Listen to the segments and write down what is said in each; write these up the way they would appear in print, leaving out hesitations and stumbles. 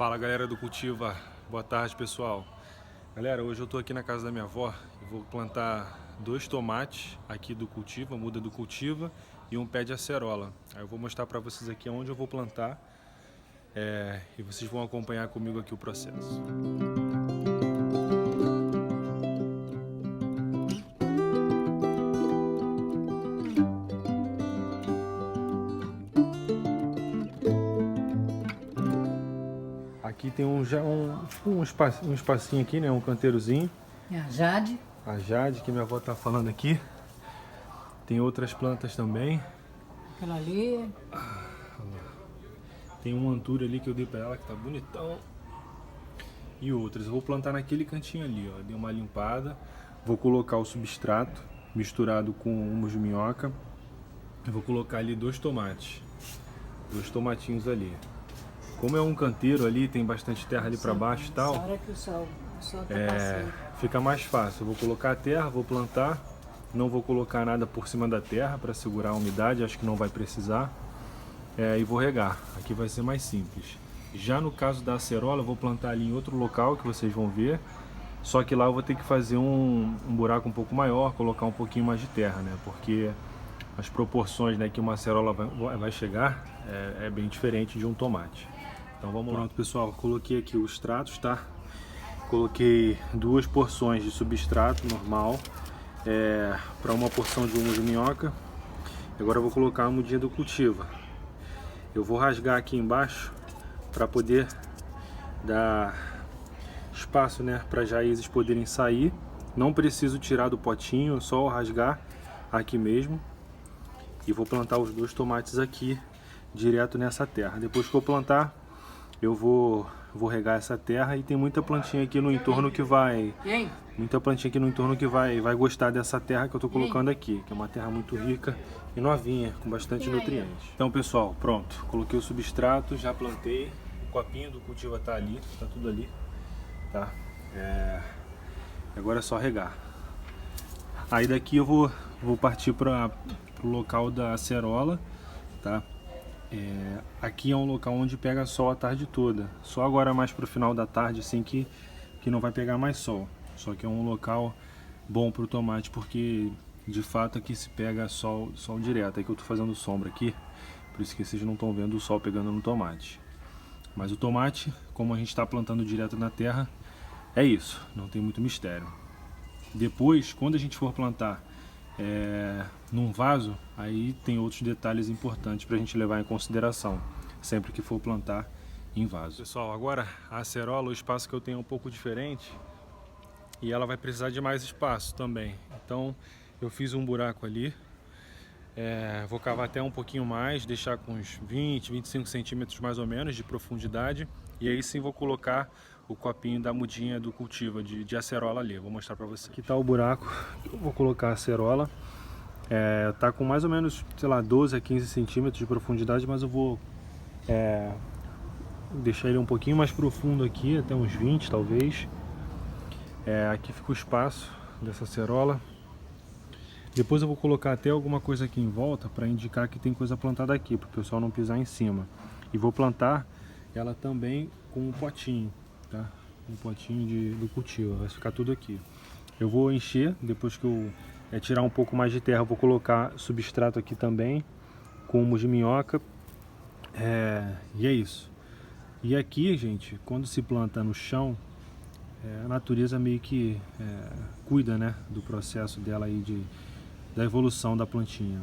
Fala galera do Cultiva, boa tarde pessoal. Galera, hoje eu tô aqui na casa da minha avó e vou plantar 2 tomates aqui do Cultiva, muda do Cultiva, e um pé de acerola. Aí eu vou mostrar pra vocês aqui onde eu vou plantar e vocês vão acompanhar comigo aqui o processo. Aqui tem um espacinho aqui, né? Um canteirozinho. É a Jade. A Jade, que minha avó tá falando aqui. Tem outras plantas também. Aquela ali. Tem um antúrio ali que eu dei pra ela, que tá bonitão. E outras. Eu vou plantar naquele cantinho ali, ó. Dei uma limpada. Vou colocar o substrato misturado com humus de minhoca. Eu vou colocar ali 2 tomates. 2 tomatinhos ali. Como é um canteiro ali, tem bastante terra ali pra baixo e tal. Hora que o sol tá passando. Fica mais fácil. Eu vou colocar a terra, vou plantar. Não vou colocar nada por cima da terra para segurar a umidade, acho que não vai precisar. E vou regar. Aqui vai ser mais simples. Já no caso da acerola, eu vou plantar ali em outro local que vocês vão ver. Só que lá eu vou ter que fazer um buraco um pouco maior, colocar um pouquinho mais de terra, né? Porque as proporções, né, que uma acerola vai chegar é bem diferente de um tomate. Então vamos lá. Pronto, pessoal, coloquei aqui os extratos, tá? Coloquei 2 porções de substrato normal para uma porção de humus de minhoca. Agora eu vou colocar a mudinha do Cultiva. Eu vou rasgar aqui embaixo para poder dar espaço, né, para as raízes poderem sair. Não preciso tirar do potinho, é só rasgar aqui mesmo. E vou plantar os 2 tomates aqui direto nessa terra. Depois que eu plantar, eu vou regar essa terra e tem muita plantinha aqui no entorno que vai gostar dessa terra que eu tô colocando aqui, que é uma terra muito rica e novinha, com bastante nutrientes. Então, pessoal, pronto, coloquei o substrato, já plantei, o copinho do Cultiva tá ali, tá tudo ali, tá? Agora é só regar. Aí daqui eu vou partir para o local da acerola, tá? Aqui é um local onde pega sol a tarde toda. Só agora mais pro final da tarde assim que não vai pegar mais sol. Só que é um local bom pro tomate porque de fato aqui se pega sol direto. É que eu tô fazendo sombra aqui, por isso que vocês não estão vendo o sol pegando no tomate. Mas o tomate, como a gente está plantando direto na terra, é isso, não tem muito mistério. Depois, quando a gente for plantar num vaso, aí tem outros detalhes importantes para a gente levar em consideração sempre que for plantar em vaso. Pessoal, agora a acerola, o espaço que eu tenho é um pouco diferente e ela vai precisar de mais espaço também. Então eu fiz um buraco ali, vou cavar até um pouquinho mais, deixar com uns 25 centímetros mais ou menos de profundidade, e aí sim vou colocar o copinho da mudinha do Cultiva de acerola ali. Vou mostrar para você. Aqui tá o buraco, eu vou colocar a acerola. Tá com mais ou menos, sei lá, 12 a 15 centímetros de profundidade, mas eu vou deixar ele um pouquinho mais profundo aqui, até uns 20 talvez. Aqui fica o espaço dessa acerola. Depois eu vou colocar até alguma coisa aqui em volta para indicar que tem coisa plantada aqui, para o pessoal não pisar em cima. E vou plantar ela também com um potinho, tá? Um potinho do Cultiva, vai ficar tudo aqui. Eu vou encher, depois que eu tirar um pouco mais de terra, eu vou colocar substrato aqui também, com humus de minhoca. E é isso. E aqui, gente, quando se planta no chão, a natureza meio que cuida, né, do processo dela aí da evolução da plantinha.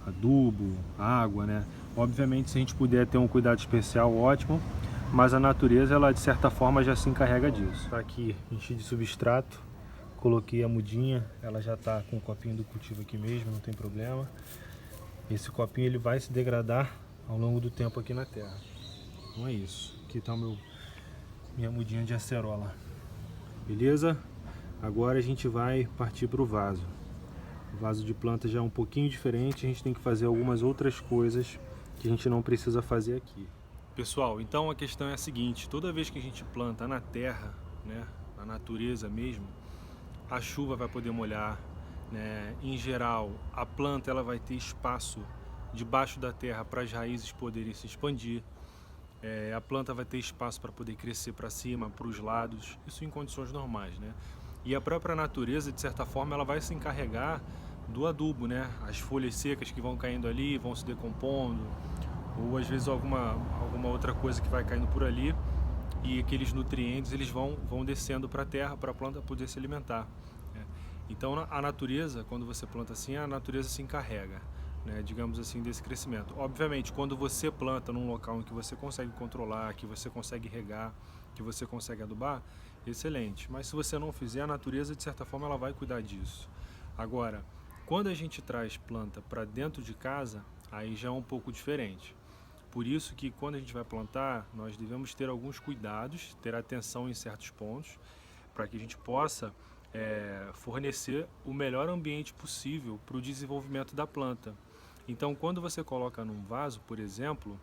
Adubo, água, né? Obviamente, se a gente puder ter um cuidado especial, ótimo. Mas a natureza, ela de certa forma já se encarrega disso. Tá aqui, enchi de substrato, coloquei a mudinha, ela já tá com o copinho do Cultivo aqui mesmo, não tem problema. Esse copinho ele vai se degradar ao longo do tempo aqui na terra. Então é isso. Aqui tá minha mudinha de acerola. Beleza? Agora a gente vai partir para o vaso. O vaso de planta já é um pouquinho diferente, a gente tem que fazer algumas outras coisas que a gente não precisa fazer aqui. Pessoal, então a questão é a seguinte: toda vez que a gente planta na terra, né, na natureza mesmo, a chuva vai poder molhar, né? Em geral, a planta ela vai ter espaço debaixo da terra para as raízes poderem se expandir. a planta vai ter espaço para poder crescer para cima, para os lados, isso em condições normais, né? E a própria natureza, de certa forma, ela vai se encarregar do adubo, né? As folhas secas que vão caindo ali, vão se decompondo, ou às vezes alguma outra coisa que vai caindo por ali, e aqueles nutrientes eles vão descendo para a terra para a planta poder se alimentar, né? Então a natureza, quando você planta assim, a natureza se encarrega, né, digamos assim, desse crescimento. Obviamente, quando você planta num local em que você consegue controlar, que você consegue regar, que você consegue adubar, excelente. Mas se você não fizer, a natureza, de certa forma, ela vai cuidar disso. Agora, quando a gente traz planta para dentro de casa, aí já é um pouco diferente. Por isso que quando a gente vai plantar, nós devemos ter alguns cuidados, ter atenção em certos pontos, para que a gente possa fornecer o melhor ambiente possível para o desenvolvimento da planta. Então, quando você coloca num vaso, por exemplo,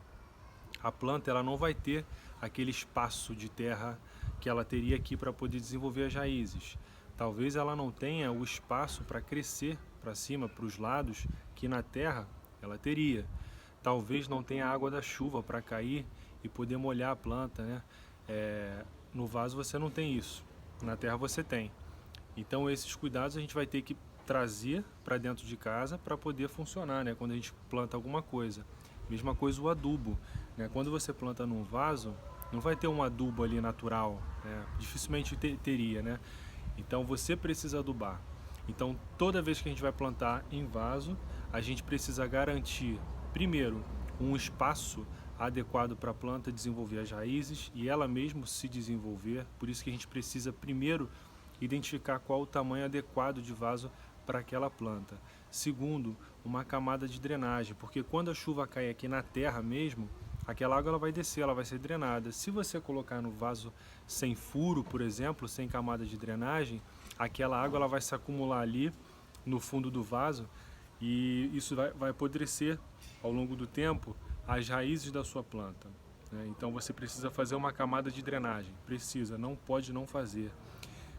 a planta ela não vai ter aquele espaço de terra que ela teria aqui para poder desenvolver as raízes. Talvez ela não tenha o espaço para crescer para cima, para os lados, que na terra ela teria. Talvez não tenha água da chuva para cair e poder molhar a planta, né? No vaso você não tem isso, na terra você tem. Então esses cuidados a gente vai ter que trazer para dentro de casa para poder funcionar, né? Quando a gente planta alguma coisa. Mesma coisa o adubo, né? Quando você planta num vaso, não vai ter um adubo ali natural, né? Dificilmente teria, né? Então você precisa adubar. Então toda vez que a gente vai plantar em vaso, a gente precisa garantir, primeiro, um espaço adequado para a planta desenvolver as raízes e ela mesmo se desenvolver. Por isso que a gente precisa primeiro identificar qual o tamanho adequado de vaso para aquela planta. Segundo, uma camada de drenagem, porque quando a chuva cai aqui na terra mesmo, aquela água ela vai descer, ela vai ser drenada. Se você colocar no vaso sem furo, por exemplo, sem camada de drenagem, aquela água ela vai se acumular ali no fundo do vaso e isso vai apodrecer ao longo do tempo as raízes da sua planta, né? Então você precisa fazer uma camada de drenagem, precisa, não pode não fazer.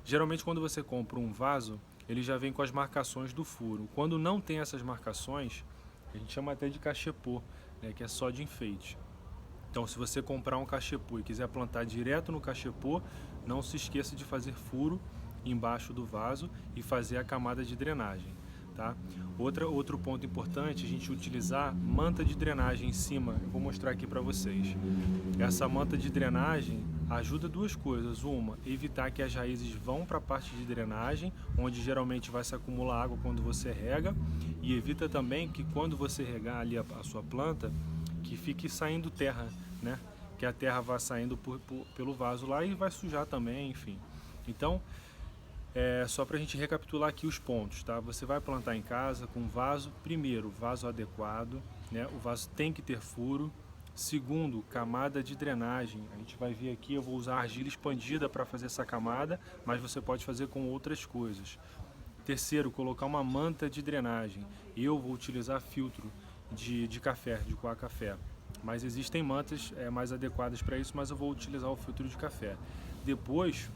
Geralmente quando você compra um vaso, ele já vem com as marcações do furo. Quando não tem essas marcações, a gente chama até de cachepô, né, que é só de enfeite. Então se você comprar um cachepô e quiser plantar direto no cachepô, não se esqueça de fazer furo embaixo do vaso e fazer a camada de drenagem, tá? Outro ponto importante, a gente utilizar manta de drenagem em cima. Eu vou mostrar aqui para vocês. Essa manta de drenagem ajuda duas coisas. Uma, evitar que as raízes vão para a parte de drenagem, onde geralmente vai se acumular água quando você rega, e evita também que quando você regar ali a sua planta, que fique saindo terra, né? Que a terra vá saindo pelo vaso lá e vai sujar também, enfim. Então, só para a gente recapitular aqui os pontos, tá? Você vai plantar em casa com vaso, primeiro, vaso adequado, né? O vaso tem que ter furo. Segundo, camada de drenagem. A gente vai ver aqui, eu vou usar argila expandida para fazer essa camada, mas você pode fazer com outras coisas. Terceiro, colocar uma manta de drenagem. Eu vou utilizar filtro de café, de coar café. Mas existem mantas mais adequadas para isso, mas eu vou utilizar o filtro de café. Depois,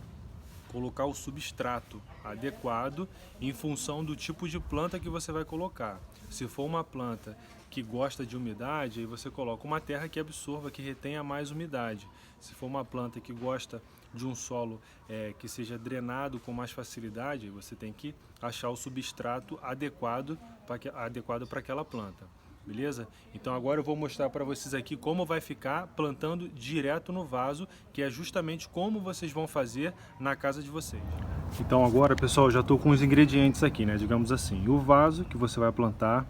colocar o substrato adequado em função do tipo de planta que você vai colocar. Se for uma planta que gosta de umidade, aí você coloca uma terra que absorva, que retenha mais umidade. Se for uma planta que gosta de um solo que seja drenado com mais facilidade, você tem que achar o substrato adequado para aquela planta. Beleza? Então agora eu vou mostrar para vocês aqui como vai ficar plantando direto no vaso, que é justamente como vocês vão fazer na casa de vocês. Então agora, pessoal, já estou com os ingredientes aqui, né? Digamos assim, o vaso que você vai plantar,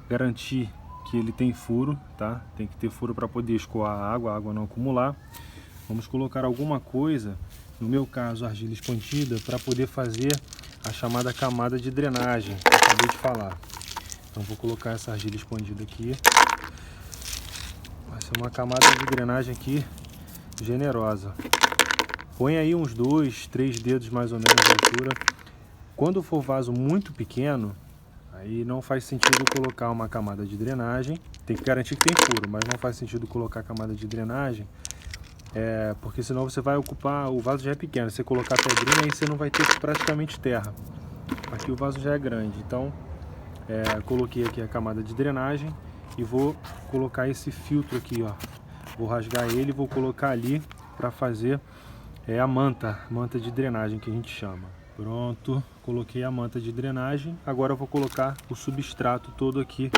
garantir que ele tem furo, tá? Tem que ter furo para poder escoar a água não acumular. Vamos colocar alguma coisa, no meu caso argila expandida, para poder fazer a chamada camada de drenagem, que eu acabei de falar. Então vou colocar essa argila expandida aqui. Vai ser uma camada de drenagem aqui generosa. Põe aí uns 2, 3 dedos mais ou menos de altura. Quando for vaso muito pequeno, aí não faz sentido colocar uma camada de drenagem. Tem que garantir que tem furo, mas não faz sentido colocar camada de drenagem, porque senão você vai ocupar, o vaso já é pequeno, você colocar pedrinha aí você não vai ter praticamente terra. Aqui o vaso já é grande, então coloquei aqui a camada de drenagem e vou colocar esse filtro aqui, ó, Vou rasgar ele e vou colocar ali para fazer a manta de drenagem que a gente chama. Pronto, coloquei a manta de drenagem. Agora eu vou colocar o substrato todo aqui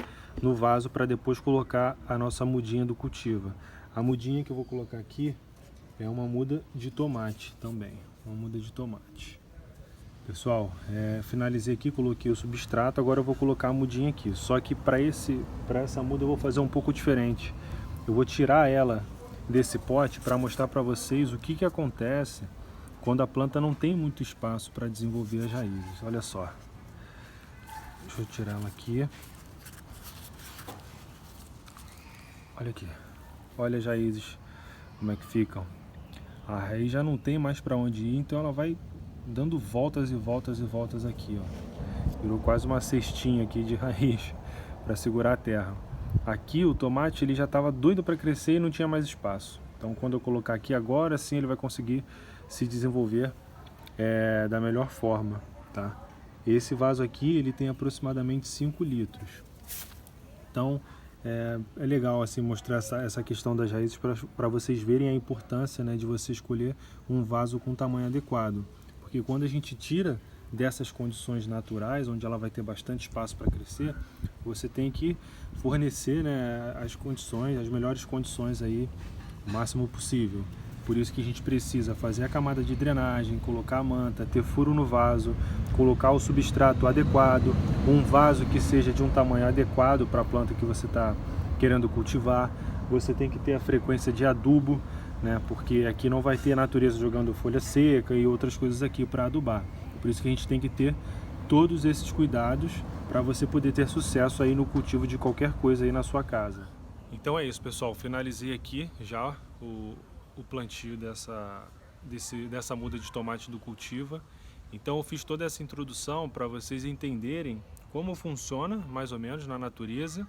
no vaso para depois colocar a nossa mudinha do cultivo. A mudinha que eu vou colocar aqui é uma muda de tomate também, uma muda de tomate. Pessoal, finalizei aqui, coloquei o substrato, agora eu vou colocar a mudinha aqui. Só que para essa muda eu vou fazer um pouco diferente. Eu vou tirar ela desse pote para mostrar para vocês o que acontece quando a planta não tem muito espaço para desenvolver as raízes. Olha só. Deixa eu tirar ela aqui. Olha aqui. Olha as raízes como é que ficam. A raiz já não tem mais para onde ir, então ela vai dando voltas e voltas e voltas aqui, ó. Virou quase uma cestinha aqui de raiz para segurar a terra. Aqui o tomate ele já estava doido para crescer e não tinha mais espaço. Então quando eu colocar aqui agora, sim ele vai conseguir se desenvolver da melhor forma, tá? Esse vaso aqui ele tem aproximadamente 5 litros. Então é legal assim mostrar essa questão das raízes para vocês verem a importância, né, de você escolher um vaso com tamanho adequado. Porque quando a gente tira dessas condições naturais, onde ela vai ter bastante espaço para crescer, você tem que fornecer, né, as condições, as melhores condições aí, o máximo possível. Por isso que a gente precisa fazer a camada de drenagem, colocar a manta, ter furo no vaso, colocar o substrato adequado, um vaso que seja de um tamanho adequado para a planta que você está querendo cultivar. Você tem que ter a frequência de adubo, né? Porque aqui não vai ter a natureza jogando folha seca e outras coisas aqui para adubar. Por isso que a gente tem que ter todos esses cuidados para você poder ter sucesso aí no cultivo de qualquer coisa aí na sua casa. Então é isso, pessoal. Finalizei aqui já o plantio dessa muda de tomate do Cultiva. Então eu fiz toda essa introdução para vocês entenderem como funciona mais ou menos na natureza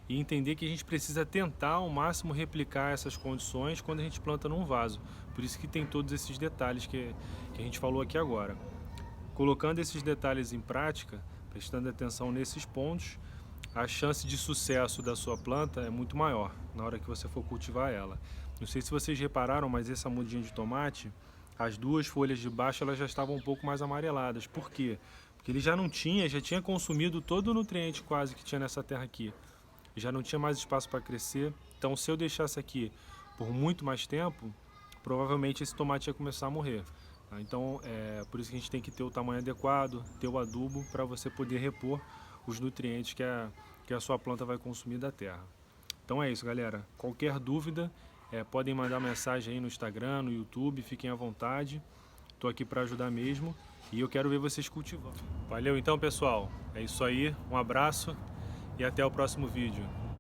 e entender que a gente precisa tentar ao máximo replicar essas condições quando a gente planta num vaso. Por isso que tem todos esses detalhes que a gente falou aqui agora. Colocando esses detalhes em prática, prestando atenção nesses pontos, a chance de sucesso da sua planta é muito maior na hora que você for cultivar ela. Não sei se vocês repararam, mas essa mudinha de tomate, as duas folhas de baixo elas já estavam um pouco mais amareladas. Por quê? Porque ele já tinha consumido todo o nutriente quase que tinha nessa terra aqui. Já não tinha mais espaço para crescer. Então se eu deixasse aqui por muito mais tempo, provavelmente esse tomate ia começar a morrer. Então por isso que a gente tem que ter o tamanho adequado, ter o adubo para você poder repor os nutrientes que a sua planta vai consumir da terra. Então é isso, galera. Qualquer dúvida, podem mandar mensagem aí no Instagram, no YouTube, fiquem à vontade. Estou aqui para ajudar mesmo e eu quero ver vocês cultivando. Valeu então, pessoal. É isso aí, um abraço e até o próximo vídeo.